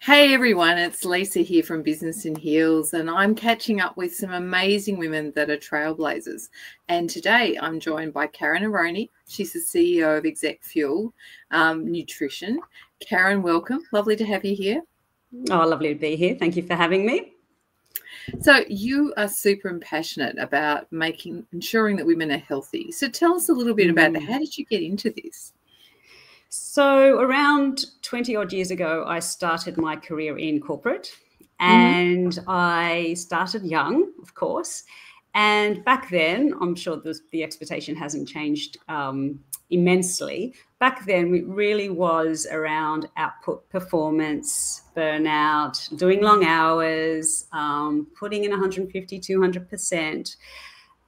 Hey everyone, it's Lisa here from Business in Heels, and I'm catching up with some amazing women that are trailblazers. And today I'm joined by Karen Aroney. She's the CEO of ExecFuel Nutrition. Karen, welcome. Lovely to have you here. Oh, lovely to be here. Thank you for having me. So you are super passionate about ensuring that women are healthy. So tell us a little bit about that. How did you get into this? So around 20 odd years ago, I started my career in corporate, and I started young, of course. And back then, I'm sure the expectation hasn't changed immensely. Back then, it really was around output, performance, burnout, doing long hours, putting in 150, 200%.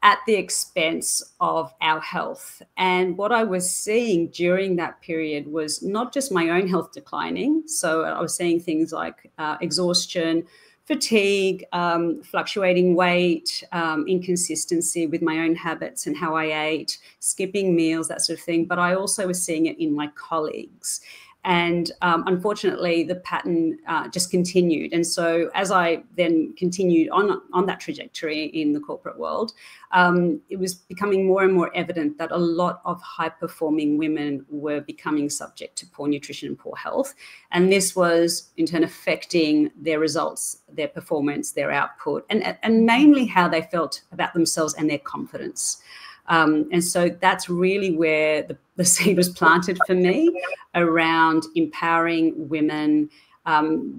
At the expense of our health. And what I was seeing during that period was not just my own health declining. So I was seeing things like exhaustion, fatigue, fluctuating weight, inconsistency with my own habits and how I ate, skipping meals, that sort of thing. But I also was seeing it in my colleagues. And unfortunately, the pattern just continued. And so as I then continued on that trajectory in the corporate world, it was becoming more and more evident that a lot of high-performing women were becoming subject to poor nutrition and poor health. And this was, in turn, affecting their results, their performance, their output, and mainly how they felt about themselves and their confidence. And so that's really where the seed was planted for me around empowering women,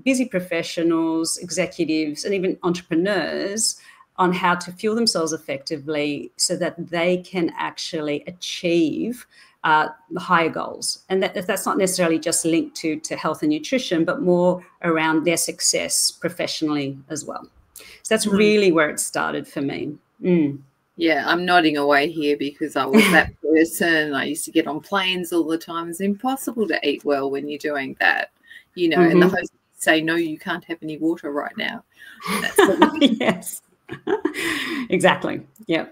busy professionals, executives, and even entrepreneurs on how to fuel themselves effectively so that they can actually achieve higher goals. And that's not necessarily just linked to health and nutrition, but more around their success professionally as well. So that's really where it started for me. Yeah, I'm nodding away here because I was that person. I used to get on planes all the time. It's impossible to eat well when you're doing that, and the host would say, no, you can't have any water right now. Yes, exactly. Yeah.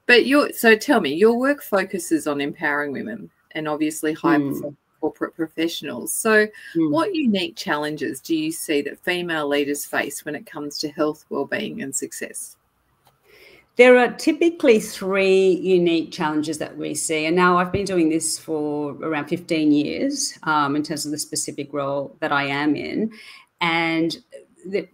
But so tell me, your work focuses on empowering women and obviously high corporate professionals. So what unique challenges do you see that female leaders face when it comes to health, wellbeing and success? There are typically three unique challenges that we see. And now I've been doing this for around 15 years in terms of the specific role that I am in. And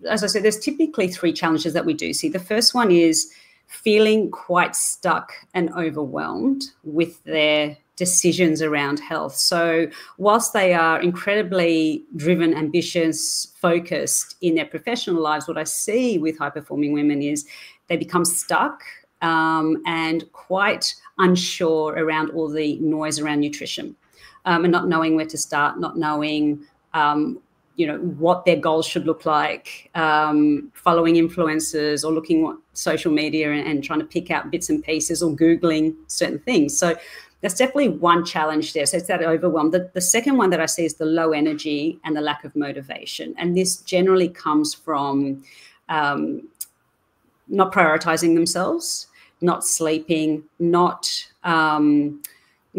as I said, there's typically three challenges that we do see. The first one is feeling quite stuck and overwhelmed with their decisions around health. So whilst they are incredibly driven, ambitious, focused in their professional lives, what I see with high-performing women is they become stuck and quite unsure around all the noise around nutrition and not knowing where to start, not knowing, what their goals should look like, following influencers or looking at social media and trying to pick out bits and pieces or Googling certain things. So that's definitely one challenge there. So it's that overwhelm. The second one that I see is the low energy and the lack of motivation. And this generally comes from not prioritizing themselves, not sleeping, not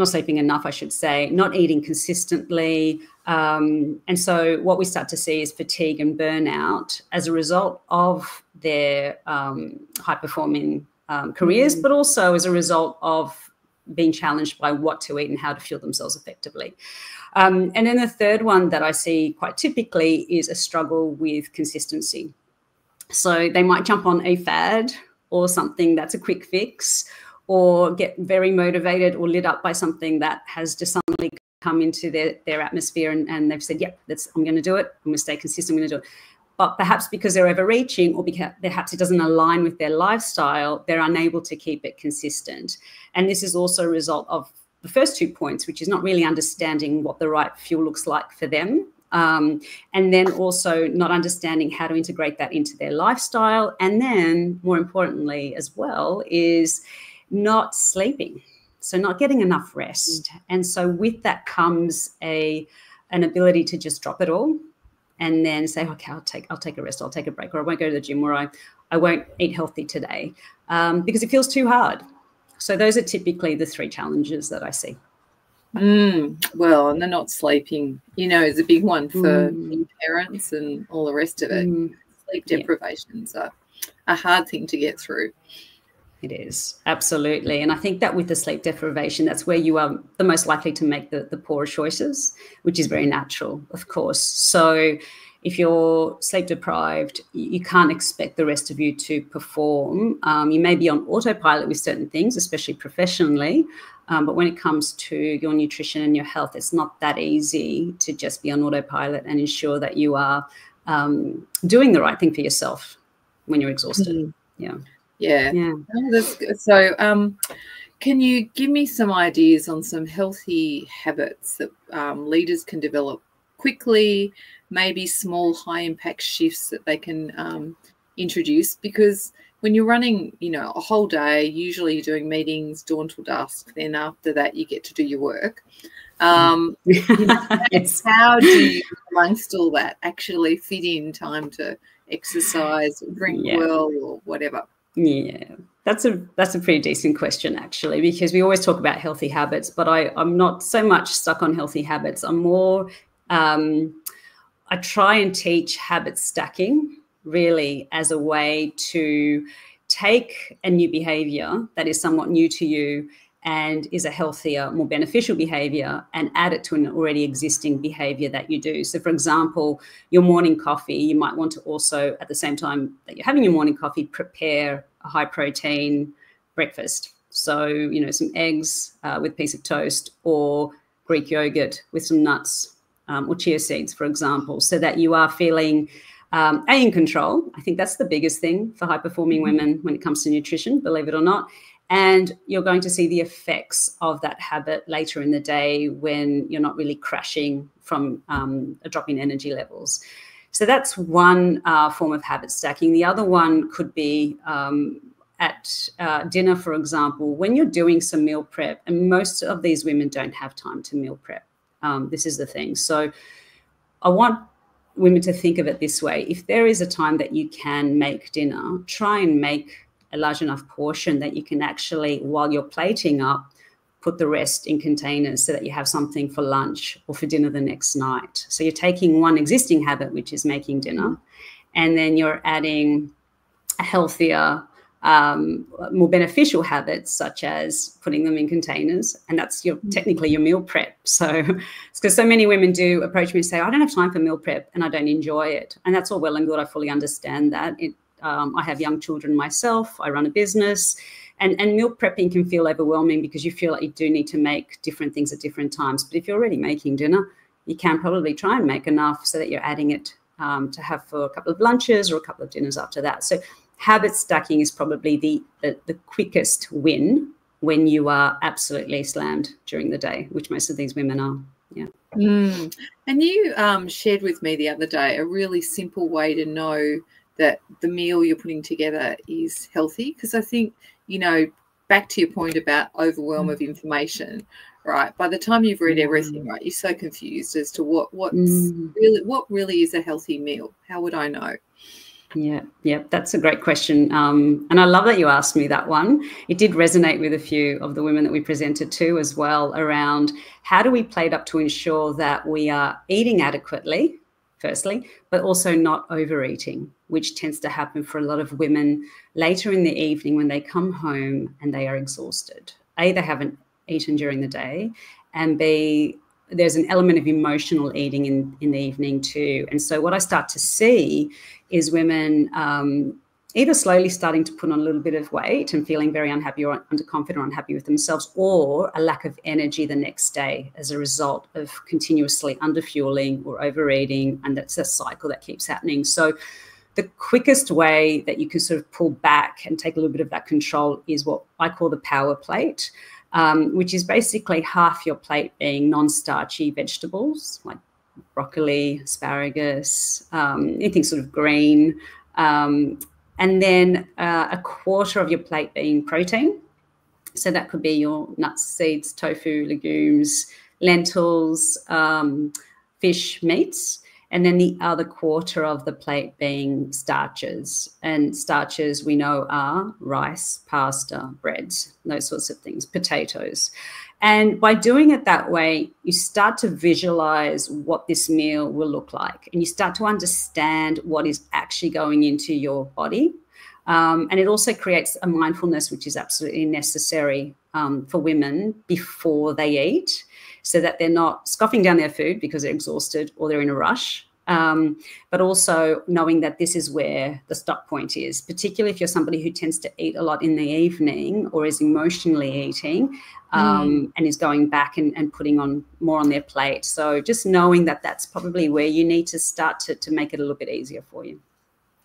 sleeping enough, I should say, not eating consistently. And so what we start to see is fatigue and burnout as a result of their high-performing careers, but also as a result of being challenged by what to eat and how to fuel themselves effectively. And then the third one that I see quite typically is a struggle with consistency. So they might jump on a fad or something that's a quick fix, or get very motivated or lit up by something that has just suddenly come into their atmosphere and they've said, yep, I'm going to do it. I'm going to stay consistent. I'm going to do it. But perhaps because they're overreaching or perhaps it doesn't align with their lifestyle, they're unable to keep it consistent. And this is also a result of the first 2 points, which is not really understanding what the right fuel looks like for them. And then also not understanding how to integrate that into their lifestyle. And then more importantly as well is not sleeping. So not getting enough rest. And so with that comes an ability to just drop it all and then say, okay, I'll take a rest, I'll take a break, or I won't go to the gym, or I won't eat healthy today because it feels too hard. So those are typically the three challenges that I see. Well, and they're not sleeping, is a big one for new Mm. parents and all the rest of it. Mm. Sleep Yeah. deprivation's a hard thing to get through. It is, absolutely. And I think that with the sleep deprivation, that's where you are the most likely to make the poorer choices, which is very natural, of course. So if you're sleep deprived, you can't expect the rest of you to perform. You may be on autopilot with certain things, especially professionally. But when it comes to your nutrition and your health, it's not that easy to just be on autopilot and ensure that you are doing the right thing for yourself when you're exhausted. Yeah. Yeah. Oh, that's good. So can you give me some ideas on some healthy habits that leaders can develop quickly, maybe small high impact shifts that they can introduce? Because when you're running, a whole day, usually you're doing meetings dawn till dusk, then after that you get to do your work. Yes. How do you, amongst all that, actually fit in time to exercise, drink well, or whatever? Yeah, that's a pretty decent question, actually, because we always talk about healthy habits, but I'm not so much stuck on healthy habits. I'm more, I try and teach habit stacking really as a way to take a new behavior that is somewhat new to you and is a healthier, more beneficial behavior, and add it to an already existing behavior that you do. So, for example, your morning coffee, you might want to also, at the same time that you're having your morning coffee, prepare a high protein breakfast. So, some eggs with a piece of toast, or Greek yogurt with some nuts, or chia seeds, for example, so that you are feeling in control. I think that's the biggest thing for high-performing women when it comes to nutrition, believe it or not. And you're going to see the effects of that habit later in the day when you're not really crashing from a drop in energy levels. So that's one form of habit stacking. The other one could be at dinner, for example, when you're doing some meal prep, and most of these women don't have time to meal prep. This is the thing. So I want women to think of it this way. If there is a time that you can make dinner, try and make a large enough portion that you can actually, while you're plating up, put the rest in containers so that you have something for lunch or for dinner the next night. So you're taking one existing habit, which is making dinner, and then you're adding a healthier, more beneficial habits, such as putting them in containers, and that's technically your meal prep. So it's because so many women do approach me and say, I don't have time for meal prep and I don't enjoy it. And that's all well and good. I fully understand that. I have young children myself. I run a business, and meal prepping can feel overwhelming because you feel like you do need to make different things at different times. But if you're already making dinner, you can probably try and make enough so that you're adding it to have for a couple of lunches or a couple of dinners after that. So habit stacking is probably the quickest win when you are absolutely slammed during the day, which most of these women are. Yeah. And you shared with me the other day a really simple way to know that the meal you're putting together is healthy, because I think, back to your point about overwhelm of information, right? By the time you've read everything, right, you're so confused as to what really is a healthy meal. How would I know? Yeah, that's a great question. And I love that you asked me that one. It did resonate with a few of the women that we presented to as well, around how do we plate up to ensure that we are eating adequately, firstly, but also not overeating, which tends to happen for a lot of women later in the evening when they come home and they are exhausted. A, they haven't eaten during the day, and B, there's an element of emotional eating in the evening too. And so what I start to see is women either slowly starting to put on a little bit of weight and feeling very unhappy or underconfident or unhappy with themselves, or a lack of energy the next day as a result of continuously underfueling or overeating. And that's a cycle that keeps happening. So the quickest way that you can sort of pull back and take a little bit of that control is what I call the power plate, which is basically half your plate being non-starchy vegetables like broccoli, asparagus, anything sort of green, and then a quarter of your plate being protein. So that could be your nuts, seeds, tofu, legumes, lentils, fish, meats. And then the other quarter of the plate being starches. And starches we know are rice, pasta, breads, those sorts of things, potatoes. And by doing it that way, you start to visualize what this meal will look like, and you start to understand what is actually going into your body. And it also creates a mindfulness, which is absolutely necessary for women before they eat, so that they're not scoffing down their food because they're exhausted or they're in a rush. But also knowing that this is where the stop point is, particularly if you're somebody who tends to eat a lot in the evening or is emotionally eating and is going back and putting on more on their plate. So just knowing that that's probably where you need to start to make it a little bit easier for you.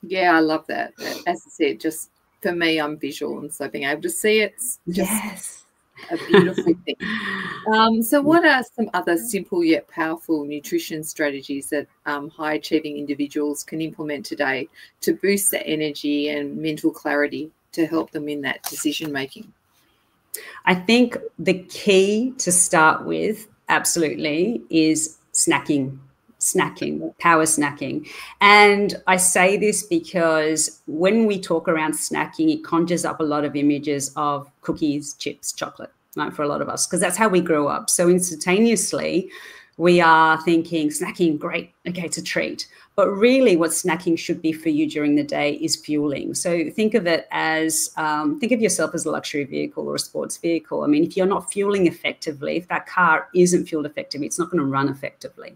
Yeah, I love that. As I said, just for me, I'm visual, and so being able to see it's just a beautiful thing. So what are some other simple yet powerful nutrition strategies that high-achieving individuals can implement today to boost their energy and mental clarity to help them in that decision-making? I think the key to start with, absolutely, is snacking, power snacking. And I say this because when we talk around snacking, it conjures up a lot of images of cookies, chips, chocolate, right, for a lot of us, because that's how we grew up. So instantaneously, we are thinking snacking, great, okay, it's a treat. But really what snacking should be for you during the day is fueling. So think of it as, think of yourself as a luxury vehicle or a sports vehicle. I mean, if you're not fueling effectively, if that car isn't fueled effectively, it's not going to run effectively.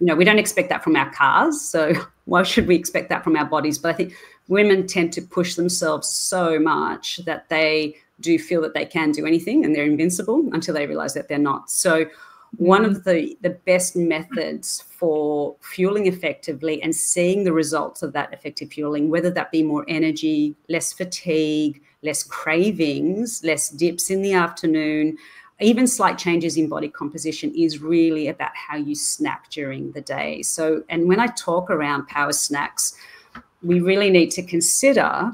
We don't expect that from our cars, so why should we expect that from our bodies? But I think women tend to push themselves so much that they do feel that they can do anything and they're invincible until they realize that they're not. So one of the best methods for fueling effectively and seeing the results of that effective fueling, whether that be more energy, less fatigue, less cravings, less dips in the afternoon, even slight changes in body composition, is really about how you snack during the day. So, and when I talk around power snacks, we really need to consider,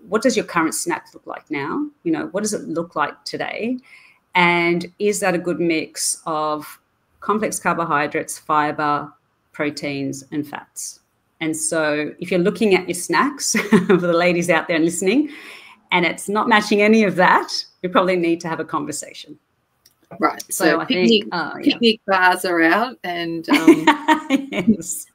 what does your current snack look like now? What does it look like today? And is that a good mix of complex carbohydrates, fiber, proteins, and fats? And so if you're looking at your snacks, for the ladies out there listening, and it's not matching any of that, you probably need to have a conversation. Right. So I think picnic bars are out, and yes.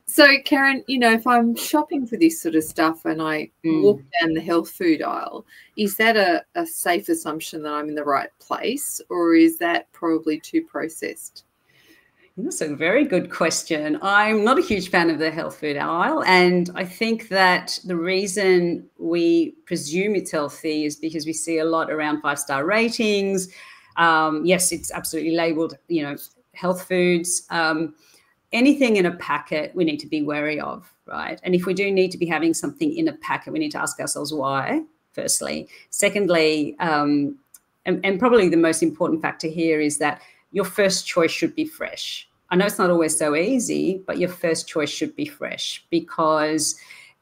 So Karen, if I'm shopping for this sort of stuff and I walk down the health food aisle, is that a safe assumption that I'm in the right place, or is that probably too processed? That's a very good question. I'm not a huge fan of the health food aisle, and I think that the reason we presume it's healthy is because we see a lot around 5-star ratings. Yes, it's absolutely labeled, health foods. Anything in a packet we need to be wary of, right? And if we do need to be having something in a packet, we need to ask ourselves why, firstly. Secondly, and probably the most important factor here is that your first choice should be fresh. I know it's not always so easy, but your first choice should be fresh, because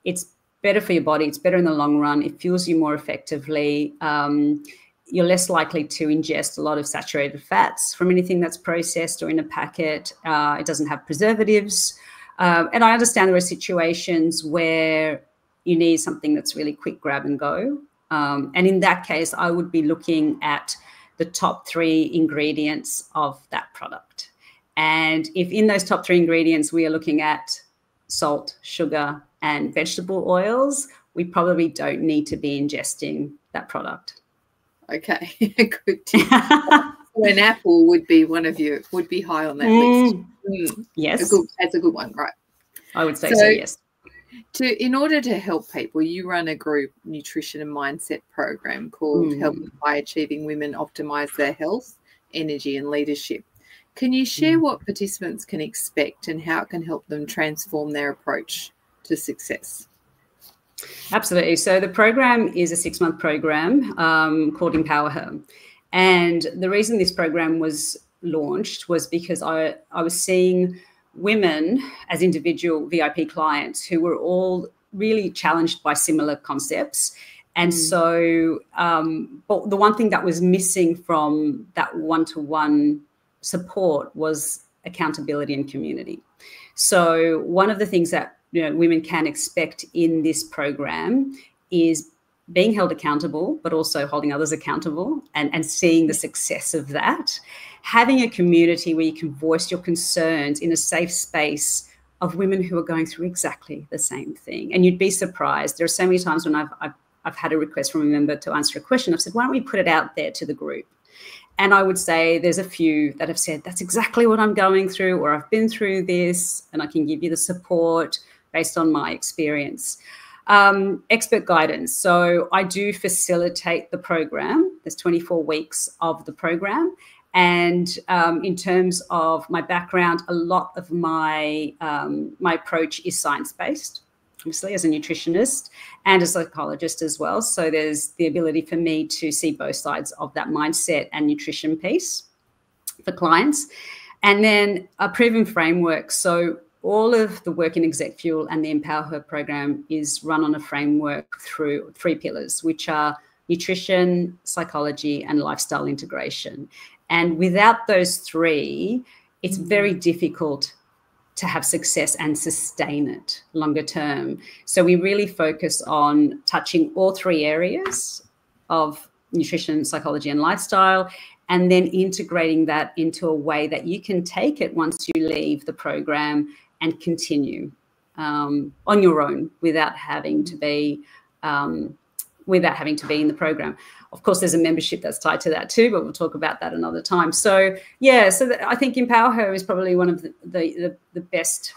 it's better for your body. It's better in the long run. It fuels you more effectively. You're less likely to ingest a lot of saturated fats from anything that's processed or in a packet. It doesn't have preservatives. And I understand there are situations where you need something that's really quick grab and go. And in that case, I would be looking at the top 3 ingredients of that product. And if in those top 3 ingredients we are looking at salt, sugar, and vegetable oils, we probably don't need to be ingesting that product. Okay, good tip. So an apple would be would be high on that list. Yes. That's a good one, right? I would say so, yes. In order to help people, you run a group nutrition and mindset program called Helping High Achieving Women Optimize Their Health, Energy and Leadership. Can you share what participants can expect and how it can help them transform their approach to success? Absolutely. So the program is a 6-month program called EMPWRHER. And the reason this program was launched was because I was seeing women as individual VIP clients who were all really challenged by similar concepts. And so but the one thing that was missing from that one-to-one support was accountability and community. So one of the things that women can expect in this program is being held accountable, but also holding others accountable and seeing the success of that. Having a community where you can voice your concerns in a safe space of women who are going through exactly the same thing. And you'd be surprised. There are so many times when I've had a request from a member to answer a question. I've said, why don't we put it out there to the group? And I would say there's a few that have said, that's exactly what I'm going through, or I've been through this, and I can give you the support based on my experience. Expert guidance. So I do facilitate the program. There's 24 weeks of the program. And in terms of my background, a lot of my my approach is science-based, obviously, as a nutritionist and a psychologist as well. So there's the ability for me to see both sides of that mindset and nutrition piece for clients. And then a proven framework. So all of the work in ExecFuel and the EMPWRHER program is run on a framework through 3 pillars, which are nutrition, psychology, and lifestyle integration. And without those 3, it's very difficult to have success and sustain it longer term. So we really focus on touching all 3 areas of nutrition, psychology, and lifestyle, and then integrating that into a way that you can take it once you leave the program and continue on your own without having to be in the program. Of course, there's a membership that's tied to that too, but we'll talk about that another time. So yeah, I think EMPWRHER is probably one of the best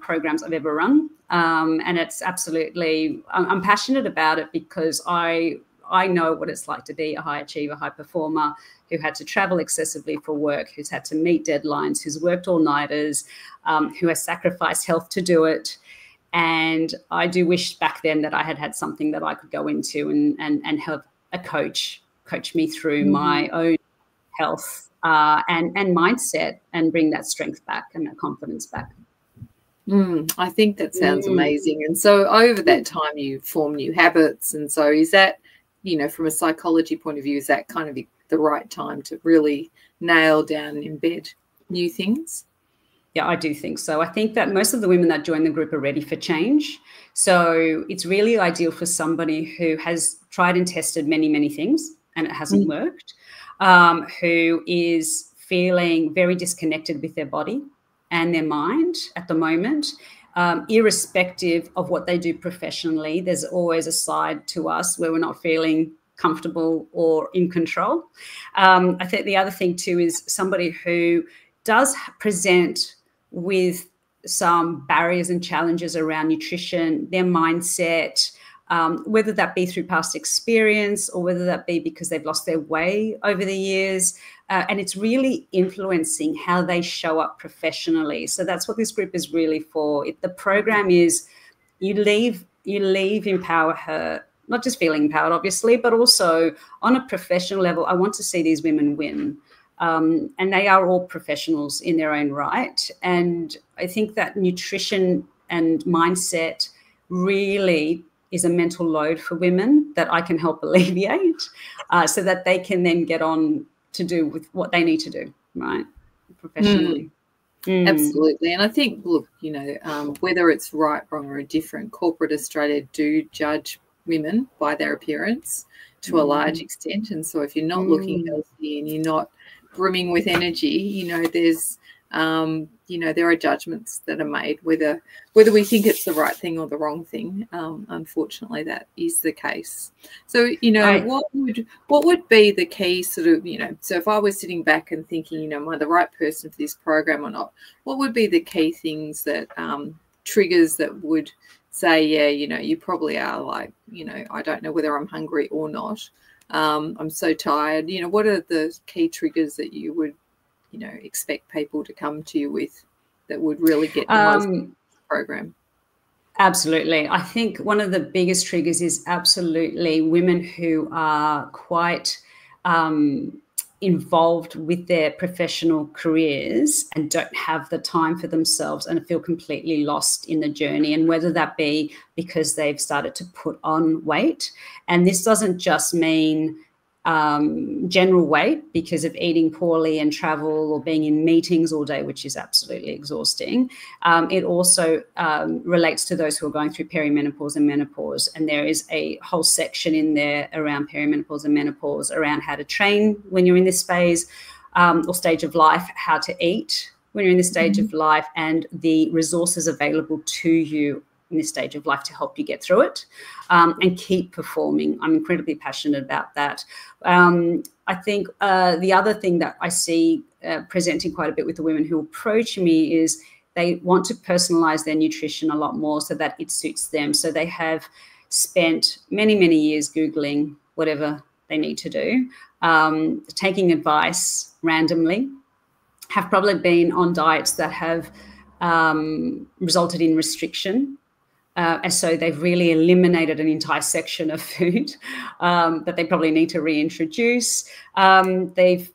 programs I've ever run, and it's absolutely, I'm passionate about it because I know what it's like to be a high achiever, high performer who had to travel excessively for work, who's had to meet deadlines, who's worked all-nighters, who has sacrificed health to do it. And I do wish back then that I had something that I could go into and have a coach me through my own health and mindset and bring that strength back and that confidence back. I think that sounds amazing. And so over that time you form new habits. And so is that, you know, from a psychology point of view, is that kind of the right time to really nail down and embed new things? Yeah, I do think so. I think that most of the women that join the group are ready for change. So it's really ideal for somebody who has tried and tested many, many things and it hasn't worked, who is feeling very disconnected with their body and their mind at the moment, irrespective of what they do professionally. There's always a side to us where we're not feeling comfortable or in control. I think the other thing too is somebody who does present with some barriers and challenges around nutrition, their mindset, whether that be through past experience or whether that be because they've lost their way over the years. And it's really influencing how they show up professionally. So that's what this group is really for. The program is you leave EMPWRHER, not just feeling empowered, obviously, but also on a professional level. I want to see these women win. And they are all professionals in their own right. And I think that nutrition and mindset really is a mental load for women that I can help alleviate so that they can then get on to do with what they need to do, right, professionally. Absolutely. And I think, look, you know, whether it's right, wrong or indifferent, corporate Australia do judge women by their appearance to a large extent. And so if you're not looking healthy and you're not brimming with energy, you know, there's you know, there are judgments that are made whether we think it's the right thing or the wrong thing. Unfortunately, that is the case. So, you know, what would be the key sort of, you know, so if I was sitting back and thinking, you know, am I the right person for this program or not, what would be the key things that triggers that would say, yeah, you know, you probably are, like, you know, I don't know whether I'm hungry or not. I'm so tired. You know, what are the key triggers that you would, you know, expect people to come to you with that would really get the most program? Absolutely. I think one of the biggest triggers is absolutely women who are quite involved with their professional careers and don't have the time for themselves and feel completely lost in the journey. And whether that be because they've started to put on weight, and this doesn't just mean general weight because of eating poorly and travel or being in meetings all day, which is absolutely exhausting. It also relates to those who are going through perimenopause and menopause. And there is a whole section in there around perimenopause and menopause, around how to train when you're in this phase or stage of life, how to eat when you're in this stage of life, and the resources available to you in this stage of life to help you get through it and keep performing. I'm incredibly passionate about that. I think the other thing that I see presenting quite a bit with the women who approach me is they want to personalize their nutrition a lot more so that it suits them. So they have spent many, many years Googling whatever they need to do, taking advice randomly, have probably been on diets that have resulted in restriction. And so they've really eliminated an entire section of food that they probably need to reintroduce. They've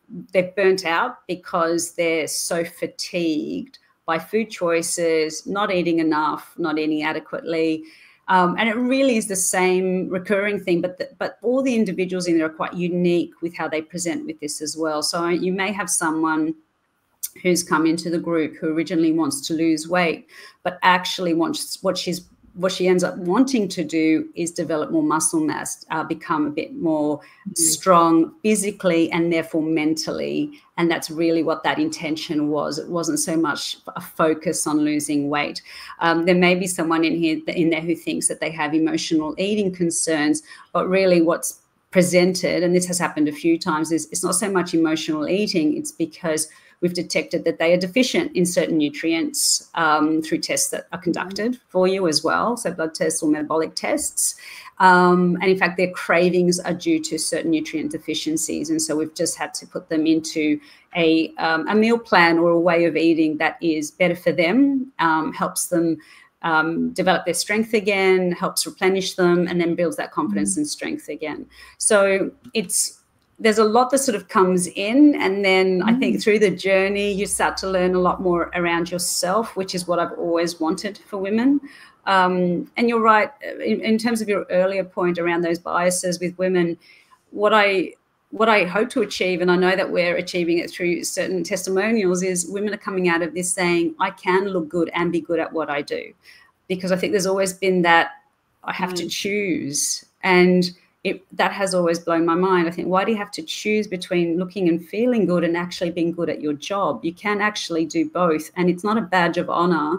burnt out because they're so fatigued by food choices, not eating enough, not eating adequately. And it really is the same recurring thing, but all the individuals in there are quite unique with how they present with this as well. So you may have someone who's come into the group who originally wants to lose weight, but actually wants what she ends up wanting to do is develop more muscle mass, become a bit more strong physically and therefore mentally. And that's really what that intention was. It wasn't so much a focus on losing weight. There may be someone in there who thinks that they have emotional eating concerns, but really what's presented, and this has happened a few times, is it's not so much emotional eating, it's because we've detected that they are deficient in certain nutrients through tests that are conducted for you as well, so blood tests or metabolic tests. And in fact, their cravings are due to certain nutrient deficiencies. And so we've just had to put them into a meal plan or a way of eating that is better for them, helps them develop their strength again, helps replenish them, and then builds that confidence and strength again. So there's a lot that sort of comes in, and then I think through the journey you start to learn a lot more around yourself, which is what I've always wanted for women. And you're right, in terms of your earlier point around those biases with women, what I hope to achieve, and I know that we're achieving it through certain testimonials, is women are coming out of this saying, I can look good and be good at what I do. Because I think there's always been that I have to choose, and that has always blown my mind. I think, why do you have to choose between looking and feeling good and actually being good at your job? You can actually do both. And it's not a badge of honor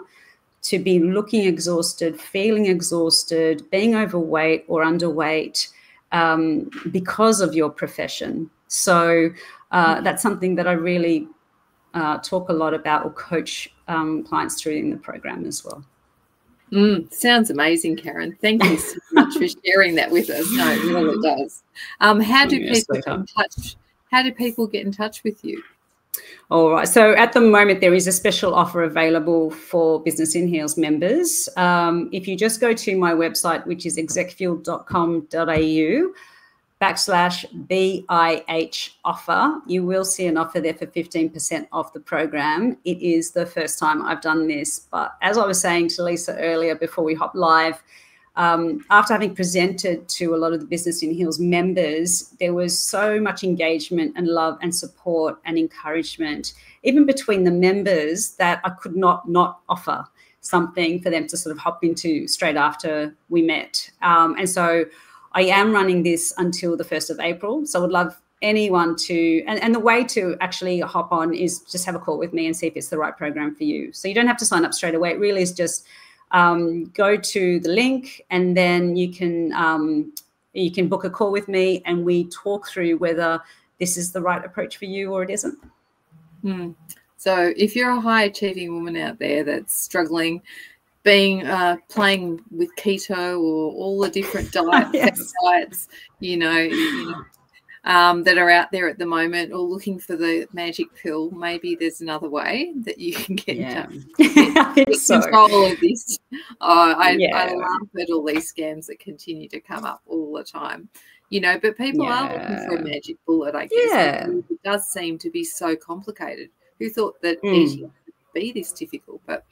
to be looking exhausted, feeling exhausted, being overweight or underweight because of your profession. So that's something that I really talk a lot about or coach clients through in the program as well. Sounds amazing, Karen. Thank you so much for sharing that with us. No, it really does. How do people get in touch with you? All right. So at the moment, there is a special offer available for Business in Heels members. If you just go to my website, which is execfuel.com.au/BIH offer, you will see an offer there for 15% off the program. It is the first time I've done this, but as I was saying to Lisa earlier before we hop live, after having presented to a lot of the Business in Heels members, there was so much engagement and love and support and encouragement, even between the members, that I could not offer something for them to sort of hop into straight after we met. And so I am running this until the 1st of April. So I would love anyone to, and the way to actually hop on is just have a call with me and see if it's the right program for you. So you don't have to sign up straight away. It really is just go to the link, and then you can book a call with me and we talk through whether this is the right approach for you or it isn't. So if you're a high achieving woman out there that's struggling, playing with keto or all the different diets, that are out there at the moment, or looking for the magic pill, maybe there's another way that you can get control of this. I laugh at all these scams that continue to come up all the time, but people are looking for a magic bullet, I guess. It does seem to be so complicated. Who thought that eating would be this difficult? But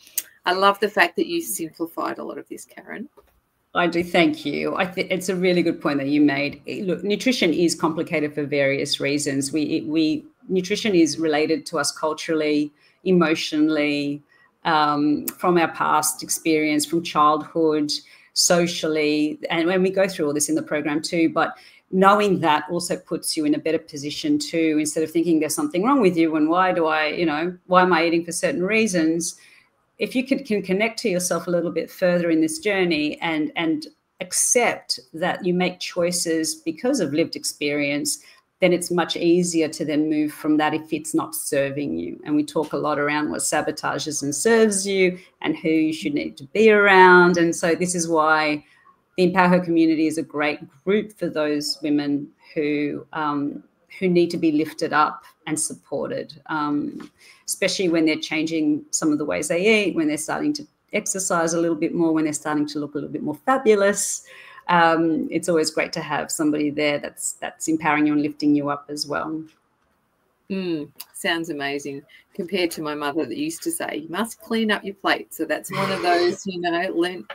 I love the fact that you simplified a lot of this, Karen. I do. Thank you. I think it's a really good point that you made. Look, nutrition is complicated for various reasons. Nutrition is related to us culturally, emotionally, from our past experience, from childhood, socially, and when we go through all this in the program too. But knowing that also puts you in a better position too, instead of thinking there's something wrong with you and why am I eating for certain reasons? If you can connect to yourself a little bit further in this journey and accept that you make choices because of lived experience, then it's much easier to then move from that if it's not serving you. And we talk a lot around what sabotages and serves you and who you should need to be around. And so this is why the Empower Her community is a great group for those women who need to be lifted up and supported, especially when they're changing some of the ways they eat, when they're starting to exercise a little bit more, when they're starting to look a little bit more fabulous. It's always great to have somebody there that's empowering you and lifting you up as well. Sounds amazing. Compared to my mother that used to say, you must clean up your plate. So that's one of those, learn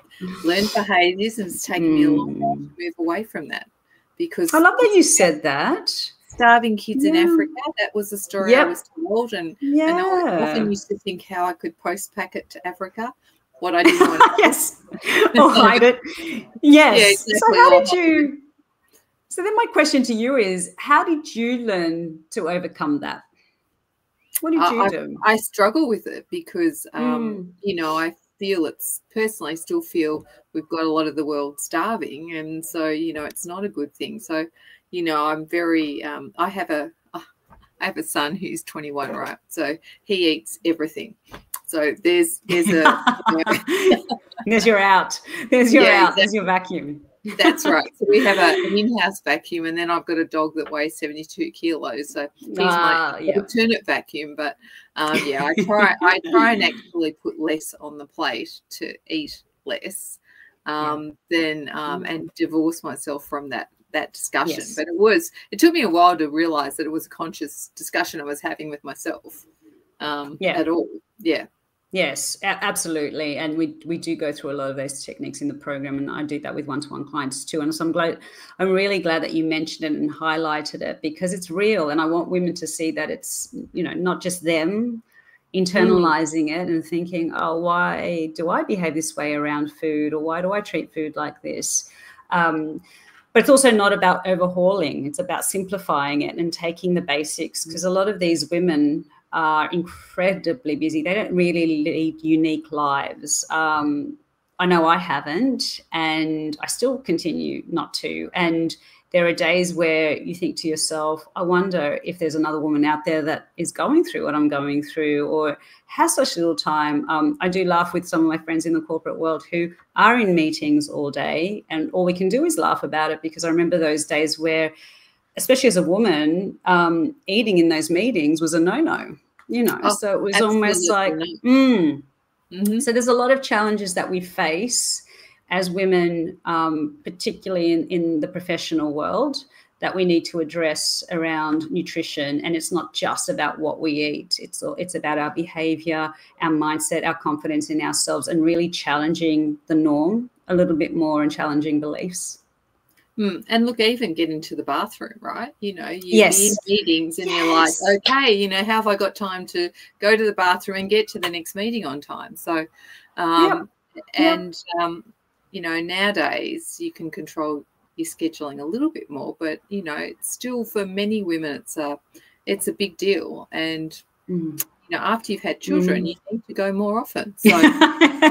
behaviours, and it's taken me a long while to move away from that. Because I love that you said that. Starving kids in Africa, that was the story I was told. And I often used to think how I could post-pack it to Africa, what I didn't want to yes, or hide it. Yes. Yeah, exactly. So how did you... So then my question to you is, how did you learn to overcome that? What did you do? I struggle with it because, I still feel we've got a lot of the world starving. And so, it's not a good thing. So, I'm very, I have a son who's 21, right? So he eats everything. So there's a... There's your out. There's your out. Exactly. There's your vacuum. That's right. So we have an in-house vacuum, and then I've got a dog that weighs 72 kilos. So he's my alternate vacuum. But I try and actually put less on the plate to eat less, and divorce myself from that discussion. Yes. But it took me a while to realize that it was a conscious discussion I was having with myself. At all. Yeah. Yes, absolutely. And we do go through a lot of those techniques in the program, and I do that with one-to-one clients too. And so I'm really glad that you mentioned it and highlighted it, because it's real. And I want women to see that it's, not just them internalizing it and thinking, oh, why do I behave this way around food, or why do I treat food like this? But it's also not about overhauling. It's about simplifying it and taking the basics, because a lot of these women are incredibly busy. They don't really lead unique lives. I know I haven't, and I still continue not to. And there are days where you think to yourself, I wonder if there's another woman out there that is going through what I'm going through, or has such little time. I do laugh with some of my friends in the corporate world who are in meetings all day, and all we can do is laugh about it, because I remember those days where, especially as a woman, eating in those meetings was a no-no, so it was almost like, So there's a lot of challenges that we face as women, particularly in the professional world, that we need to address around nutrition. And it's not just about what we eat. It's about our behavior, our mindset, our confidence in ourselves, and really challenging the norm a little bit more and challenging beliefs. And look, even getting to the bathroom, right? You're in meetings and you're like, okay, how have I got time to go to the bathroom and get to the next meeting on time? So, nowadays you can control your scheduling a little bit more, but, it's still, for many women, it's a big deal. And, after you've had children, you need to go more often. So thank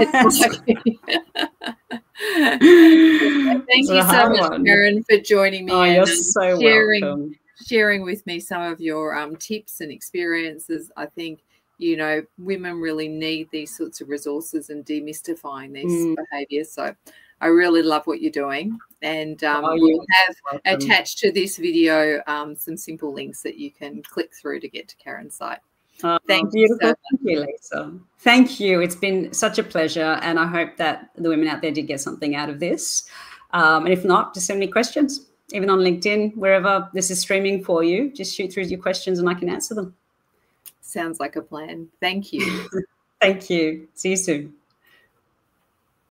you so much, Karen, for joining me and so sharing with me some of your tips and experiences. I think, women really need these sorts of resources and demystifying these behaviours. So I really love what you're doing. And we'll have attached to this video some simple links that you can click through to get to Karen's site. Thank you. Thank you, Lisa. Thank you. It's been such a pleasure, and I hope that the women out there did get something out of this. And if not, just send me questions, even on LinkedIn, wherever this is streaming for you. Just shoot through your questions and I can answer them. Sounds like a plan. Thank you. Thank you. See you soon.